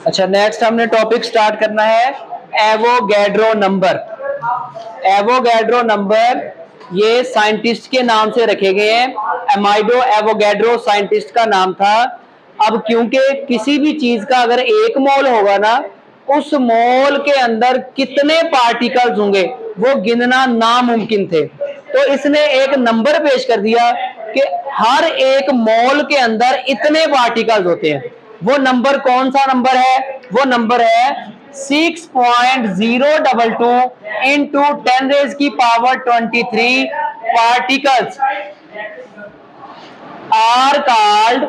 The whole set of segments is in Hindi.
अच्छा, नेक्स्ट हमने टॉपिक स्टार्ट करना है एवोगैड्रो नंबर। एवोगैड्रो नंबर ये साइंटिस्ट के नाम से रखे गए हैं। एमाइडो एवोगैड्रो साइंटिस्ट का नाम था। अब क्योंकि किसी भी चीज का अगर एक मोल होगा ना, उस मोल के अंदर कितने पार्टिकल्स होंगे वो गिनना नामुमकिन थे। तो इसने एक नंबर पेश कर दिया कि हर एक मोल के अंदर इतने पार्टिकल्स होते हैं। वो नंबर कौन सा नंबर है? वो नंबर है 6.022 into 10⁻23 particles are called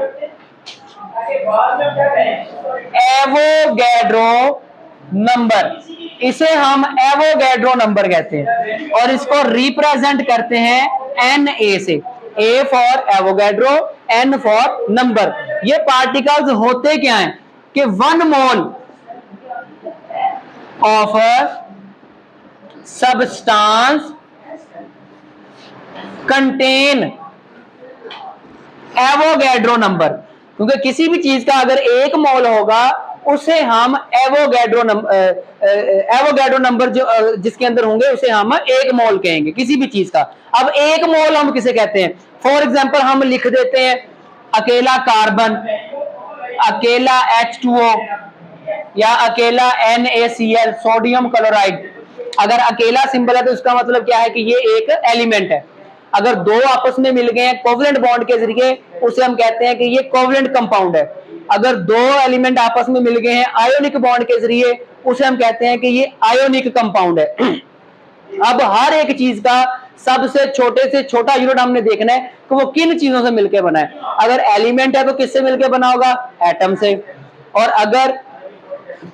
Avogadro number. इसे हम एवोगैड्रो नंबर कहते हैं और इसको रिप्रेजेंट करते हैं एन ए से। A for Avogadro, N for number. ये पार्टिकल्स होते क्या हैं कि 1 mole of substance contain Avogadro number. क्योंकि किसी भी चीज का अगर एक मोल होगा उसे हम एवोगैड्रो नंबर जो जिसके अंदर होंगे उसे हम एक मोल कहेंगे किसी भी चीज का। अब एक मोल हम किसे कहते हैं? फॉर एग्जांपल हम लिख देते हैं अकेला कार्बन, अकेला H2O या अकेला NaCl सोडियम क्लोराइड। अगर अकेला सिंबल है तो उसका मतलब क्या है कि ये एक एलिमेंट है। अगर दो आपस में मिल गए हैं कोवलेंट बॉन्ड के जरिए उसे हम कहते हैं कि ये कोवलेंट कंपाउंड है। अगर दो एलिमेंट आपस में मिल गए हैं आयोनिक बॉन्ड के जरिए उसे हम कहते हैं कि ये आयोनिक कंपाउंड है। अब हर एक चीज का सबसे छोटे से छोटा यूनिट हमने देखना है कि वो किन चीजों से मिलकर बना है। अगर एलिमेंट है तो किससे मिलकर बना होगा? एटम से। और अगर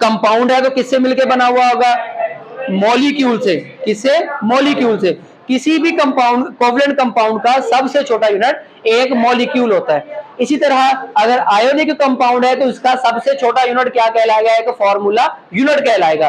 कंपाउंड है तो किससे मिलकर बना हुआ होगा? मॉलिक्यूल से। किससे? मॉलिक्यूल से। किसी भी कंपाउंड कोवलेंट कंपाउंड का सबसे छोटा यूनिट एक मॉलिक्यूल होता है। इसी तरह अगर आयोनिक कंपाउंड है तो इसका सबसे छोटा यूनिट क्या कहलाएगा? एक फॉर्मूला यूनिट कहलाएगा।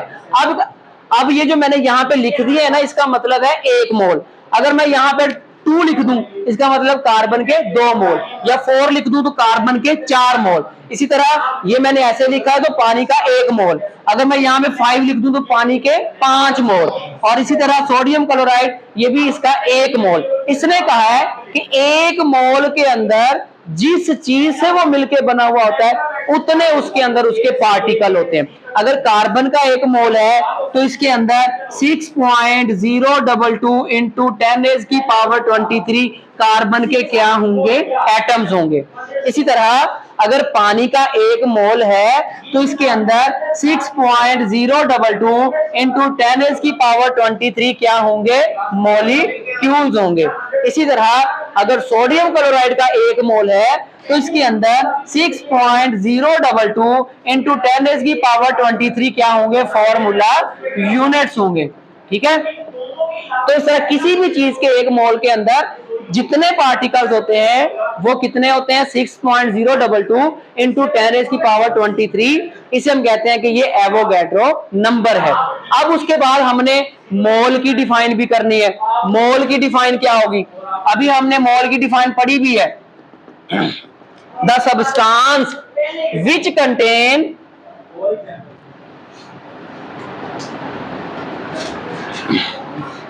अब ये जो मैंने यहाँ पे लिख दिया है ना, इसका मतलब है 1 मोल। अगर मैं यहाँ पे 2 लिख दूं इसका मतलब कार्बन के 2 मोल, या 4 लिख दूं तो कार्बन के 4 मोल। इसी तरह ये मैंने ऐसे लिखा है तो पानी का 1 मोल। अगर मैं यहाँ पे 5 लिख दूं तो पानी के 5 मोल। और इसी तरह सोडियम क्लोराइड ये भी इसका 1 मोल। इसने कहा है कि 1 मोल के अंदर जिस चीज से वो मिलके बना हुआ होता है उतने उसके अंदर उसके पार्टिकल होते हैं। अगर कार्बन का 1 मोल है तो इसके अंदर 6.022 इंटू 10⁻23 कार्बन के क्या होंगे? एटम्स होंगे। इसी तरह अगर पानी का 1 मोल है तो इसके अंदर 6.022 इंटू 10⁻23 क्या होंगे? मॉलिक्यूल्स होंगे। इसी तरह अगर सोडियम क्लोराइड का 1 मोल है तो इसके अंदर 6.022 इंटू 10⁻23 क्या होंगे? फॉर्मूला यूनिट्स होंगे। ठीक है। तो इस तरह किसी भी चीज के 1 मोल के अंदर जितने पार्टिकल्स होते हैं वो कितने होते हैं? 6.022 इंटू 10⁻23। इसे हम कहते हैं कि ये एवोगैड्रो नंबर है। अब उसके बाद हमने मोल की डिफाइन भी करनी है। मोल की डिफाइन क्या होगी? अभी हमने मोल की डिफाइन पढ़ी भी है। The substance which contain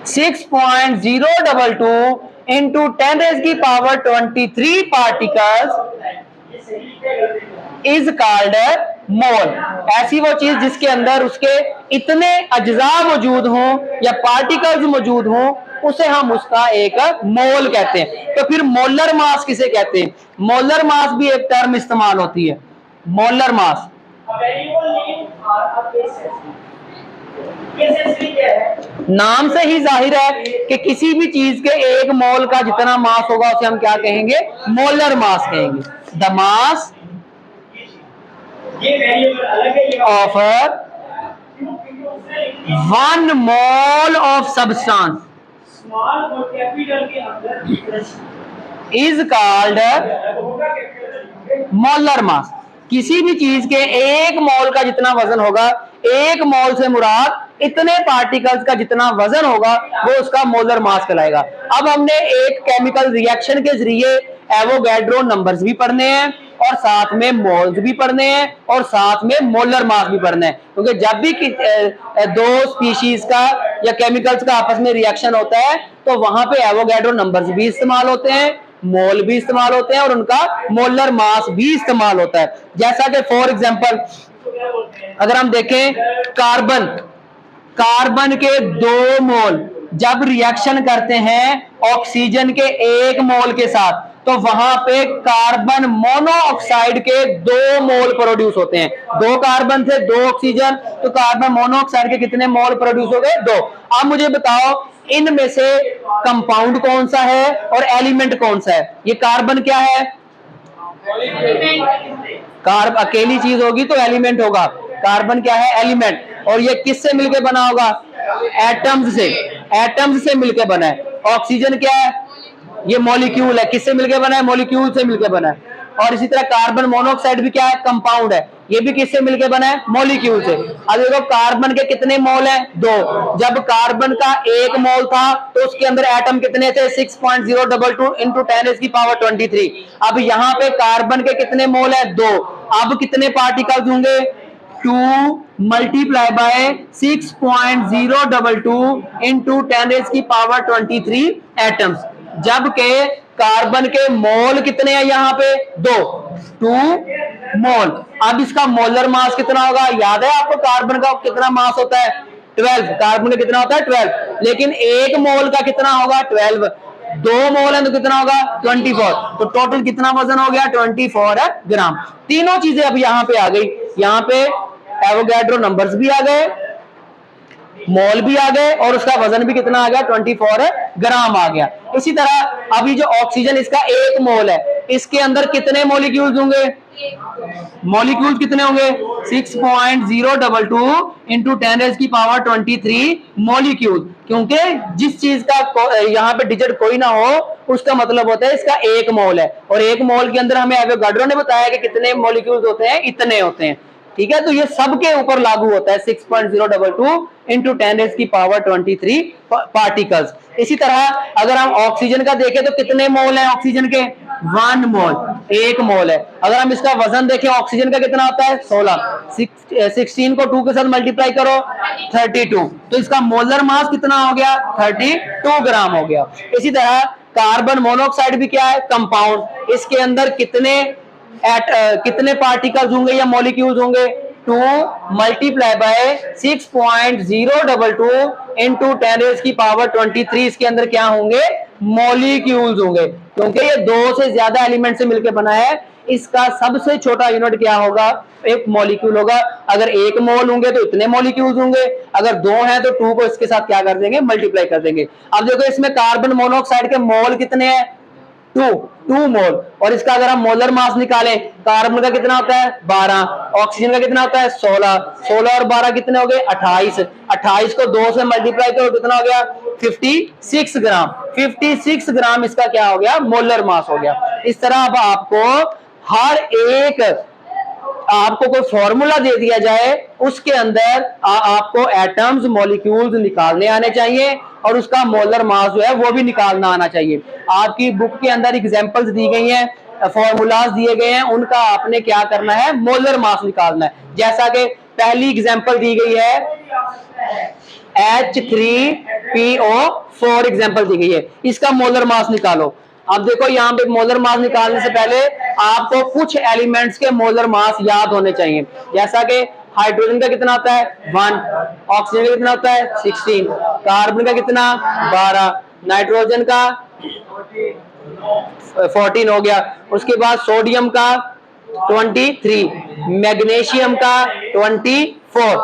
(6.022 into 10⁻23 particles is called मोल। ऐसी वो चीज जिसके अंदर उसके इतने अज्जा मौजूद हों या पार्टिकल्स मौजूद हों उसे हम उसका एक मोल कहते हैं। तो फिर मोलर मास किसे कहते हैं? मोलर मास भी एक टर्म इस्तेमाल होती है। मोलर मास नाम से ही जाहिर है कि किसी भी चीज के 1 मोल का जितना मास होगा उसे हम क्या कहेंगे? मोलर मास कहेंगे। The mass of 1 mole of substance is called molar mass. किसी भी चीज के 1 मोल का जितना वजन होगा, 1 मोल से मुराद इतने पार्टिकल्स का जितना वजन होगा वो उसका मोलर मास कहलाएगा। अब हमने एक केमिकल रिएक्शन के जरिए एवोगैड्रो नंबर्स भी पढ़ने हैं और साथ में मोल्स भी पढ़ने हैं और साथ में मोलर मास भी पढ़ना है, क्योंकि जब भी दो स्पीशीज का या केमिकल्स का आपस में रिएक्शन होता है तो वहां पे एवोगैड्रो नंबर्स भी इस्तेमाल होते हैं, मोल भी इस्तेमाल होते हैं और उनका मोलर मास भी इस्तेमाल होता है। जैसा कि फॉर एग्जांपल अगर हम देखें कार्बन के 2 मोल जब रिएक्शन करते हैं ऑक्सीजन के 1 मोल के साथ तो वहां पे कार्बन मोनोऑक्साइड के 2 मोल प्रोड्यूस होते हैं। 2 कार्बन थे 2 ऑक्सीजन, तो कार्बन मोनोऑक्साइड के कितने मोल प्रोड्यूस हो गए? 2। अब मुझे बताओ इनमें से कंपाउंड कौन सा है और एलिमेंट कौन सा है? ये कार्बन क्या है? कार्ब अकेली चीज होगी तो एलिमेंट होगा। कार्बन क्या है? एलिमेंट। और ये किससे मिलकर बना होगा? एटम्स से। एटम्स से मिलकर बना है। ऑक्सीजन क्या है? ये मॉलिक्यूल है। किससे मिलकर बना है? मॉलिक्यूल से मिलकर बना है। और इसी तरह कार्बन मोनोऑक्साइड भी क्या है? कंपाउंड है। ये भी किससे मिलकर बना है? मॉलिक्यूल से। अब देखो कार्बन के कितने मोल हैं? 2। जब कार्बन का 1 मोल था तो उसके अंदर एटम कितने थे? 6.022 इंटू 10⁻23। अब यहाँ पे कार्बन के कितने मोल है? 2। अब कितने पार्टिकल्स होंगे? 2 मल्टीप्लाई बाय 6.022 इंटू 10⁻23 एटम्स। जबकि कार्बन के मोल कितने हैं? यहाँ पे 2 मोल। अब इसका मोलर मास कितना होगा? याद है आपको कार्बन का कितना मास होता है? 12। कार्बन का कितना होता है? 12। लेकिन 1 मोल का कितना होगा? 12। 2 मोल है तो कितना होगा? 24। तो टोटल कितना वजन हो गया? 24 ग्राम। तीनों चीजें अब यहाँ पे आ गई। यहाँ पे एवोगैड्रो नंबर्स भी आ गए, मोल भी आ गए और उसका वजन भी कितना आ गया? 24 ग्राम आ गया। इसी तरह अभी जो ऑक्सीजन इसका 1 मोल है, इसके अंदर कितने मॉलिक्यूल्स होंगे? मॉलिक्यूल्स कितने होंगे? 6.022 इंटू 10⁻23 मॉलिक्यूल। क्योंकि जिस चीज का यहाँ पे डिजिट कोई ना हो उसका मतलब होता है इसका 1 मोल है। और 1 मोल के अंदर हमें एवोगाड्रो ने बताया कि कितने मॉलिक्यूल्स होते हैं? इतने होते हैं। ठीक है, तो ये सबके ऊपर लागू होता है 6.022 इंटू 10⁻23 पार्टिकल्स। इसी तरह अगर हम ऑक्सीजन का देखें तो कितने मोल है ऑक्सीजन के? 1 मोल, 1 मोल है। अगर हम इसका वजन देखें ऑक्सीजन का कितना होता है? 16। 16 को 2 के साथ मल्टीप्लाई करो 32, तो इसका मोलर मास कितना हो गया? 32 ग्राम हो गया। इसी तरह कार्बन मोनोऑक्साइड भी क्या है? कंपाउंड। इसके अंदर कितने पार्टिकल्स होंगे या मॉलिक्यूल्स होंगे? 2 मल्टीप्लाई बाय 6.022 इंटू 10⁻23। इसके अंदर क्या होंगे? मॉलिक्यूल्स होंगे। क्योंकि ये 2 से ज्यादा एलिमेंट से मिलकर बना है, इसका सबसे छोटा यूनिट क्या होगा? एक मॉलिक्यूल होगा। अगर 1 मोल होंगे तो इतने मॉलिक्यूल्स होंगे, अगर 2 हैं तो 2 को इसके साथ क्या कर देंगे? मल्टीप्लाई कर देंगे। अब देखो इसमें कार्बन मोनोऑक्साइड के मोल कितने हैं? 2 मोल। और इसका अगर हम मोलर मास निकालें, कार्बन का कितना होता है? 12। ऑक्सीजन का कितना होता है? 16। 16 और 12 कितने हो गए? 28। 28 को 2 से मल्टीप्लाई करो कितना हो गया? 56 ग्राम। 56 ग्राम इसका क्या हो गया? मोलर मास हो गया। इस तरह अब आपको कोई फॉर्मूला दे दिया जाए, उसके अंदर आपको एटम्स मॉलिक्यूल्स निकालने आने चाहिए और उसका मोलर मास जो है वो भी निकालना आना चाहिए। आपकी बुक के अंदर एग्जांपल्स दी गई हैं, फॉर्मूलाज दिए गए हैं, उनका आपने क्या करना है? मोलर मास निकालना है। जैसा कि पहली एग्जांपल दी गई है H3PO4 एग्जांपल दी गई है, इसका मोलर मास निकालो। अब देखो यहाँ पे मोलर मास निकालने से पहले आपको कुछ एलिमेंट्स के मोलर मास याद होने चाहिए। जैसा कि हाइड्रोजन का कितना होता है? 1। ऑक्सीजन का कितना होता है? 16। कार्बन का कितना? 12। नाइट्रोजन का 14 हो गया। उसके बाद सोडियम का 23, मैग्नीशियम का 24,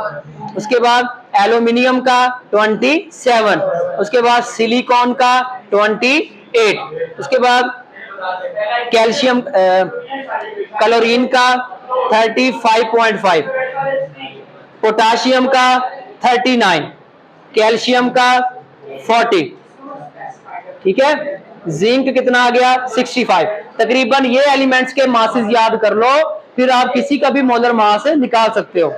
उसके बाद एल्यूमिनियम का 27, उसके बाद सिलिकॉन का 28, उसके बाद कैल्शियम क्लोरीन का 35.5, पोटाशियम का 39, कैल्शियम का 40। ठीक है, जिंक कितना आ गया? 65। तकरीबन ये एलिमेंट्स के मासेस याद कर लो, फिर आप किसी का भी मोलर मास निकाल सकते हो।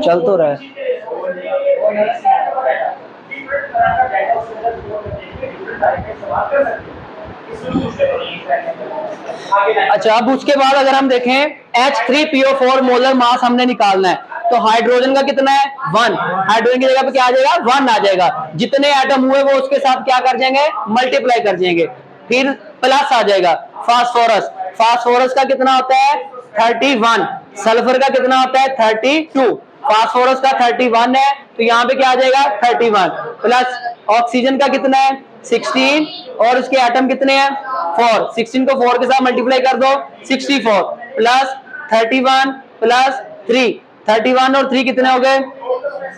चल तो रहा है। अच्छा, अब उसके बाद अगर हम देखें H3PO4 मोलर मास हमने निकालना है, तो हाइड्रोजन का कितना है 1, हाइड्रोजन की जगह पे क्या आ जाएगा 1 आ जाएगा, जितने एटम हुए वो उसके साथ क्या कर जाएंगे मल्टीप्लाई कर जाएंगे, फिर प्लस आ जाएगा फास्फोरस, फास्फोरस का कितना होता है 31, सल्फर का कितना होता है 32, फास्फोरस का 31 है तो यहाँ पे क्या आ जाएगा 31, प्लस ऑक्सीजन का कितना है 16 और उसके एटम कितने हैं 4, 16 को 4 के साथ मल्टीप्लाई कर दो 64 प्लस 31 प्लस 3, 31 और 3 कितने हो गए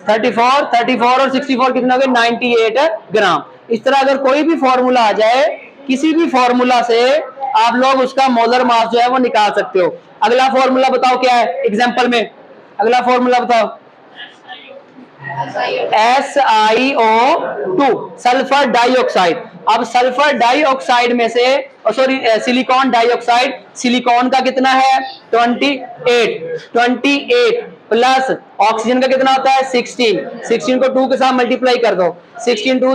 34, 34 और 64 कितने हो गए 98 ग्राम। इस तरह अगर कोई भी फॉर्मूला आ जाए, किसी भी फॉर्मूला से आप लोग उसका मोलर मास जो है वो निकाल सकते हो। अगला फॉर्मूला बताओ क्या है एग्जांपल में, अगला फॉर्मूला बताओ SiO2 सल्फर डाइऑक्साइड। अब सल्फर डाइऑक्साइड में से सॉरी सिलिकॉन डाइऑक्साइड, सिलिकॉन का कितना है 28 प्लस ऑक्सीजन का कितना होता है 16, 16 को 2 के साथ मल्टीप्लाई कर दो 16 2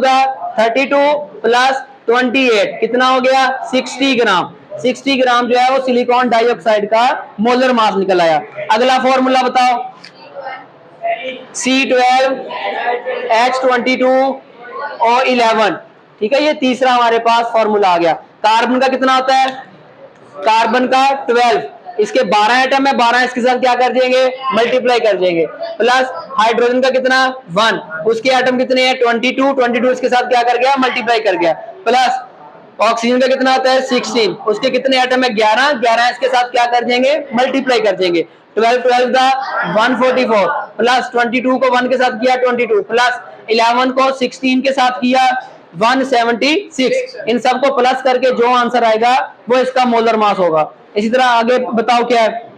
32 प्लस 28 कितना हो गया 60 ग्राम, 60 ग्राम जो है वो सिलिकॉन डाइऑक्साइड का मोलर मास निकल आया। अगला फॉर्मूला बताओ C12 H22 और 11, ठीक है, ये तीसरा हमारे पास फॉर्मूला आ गया। कार्बन का कितना होता है कार्बन का 12, इसके 12 एटम है, 12 इसके साथ क्या कर देंगे मल्टीप्लाई कर देंगे, प्लस हाइड्रोजन का कितना 1, उसके एटम कितने हैं 22, 22 इसके साथ क्या कर गया मल्टीप्लाई कर गया, प्लस ऑक्सीजन का कितना आता है 16, उसके कितने एटम है 11, 11 इसके साथ क्या कर देंगे मल्टीप्लाई कर देंगे, 12 12 का 144 प्लस 22 को 1 के साथ किया 22 प्लस 11 को 16 के साथ किया 176, इन सबको प्लस करके जो आंसर आएगा वो इसका मोलर मास होगा। इसी तरह आगे बताओ क्या है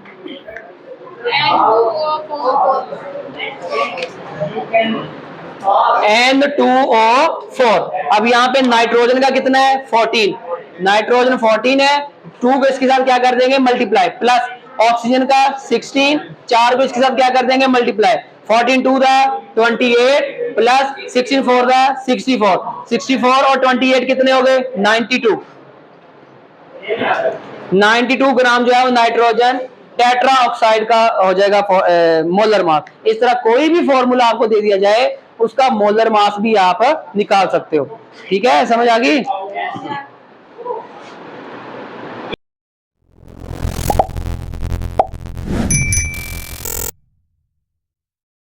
N2O4। अब यहाँ पे नाइट्रोजन का कितना है 14, नाइट्रोजन 14 है, 2 को इसके साथ क्या कर देंगे मल्टीप्लाई, प्लस ऑक्सीजन का 16, 4 को इसके साथ क्या कर देंगे मल्टीप्लाई, 14 2 28 प्लस 16 4 64, 64 और 28 कितने हो गए 92, 92 ग्राम जो है वो नाइट्रोजन टेट्रा ऑक्साइड का हो जाएगा मोलर मास। इस तरह कोई भी फॉर्मूला आपको दे दिया जाए उसका मोलर मास भी आप निकाल सकते हो। ठीक है, समझ आ गई।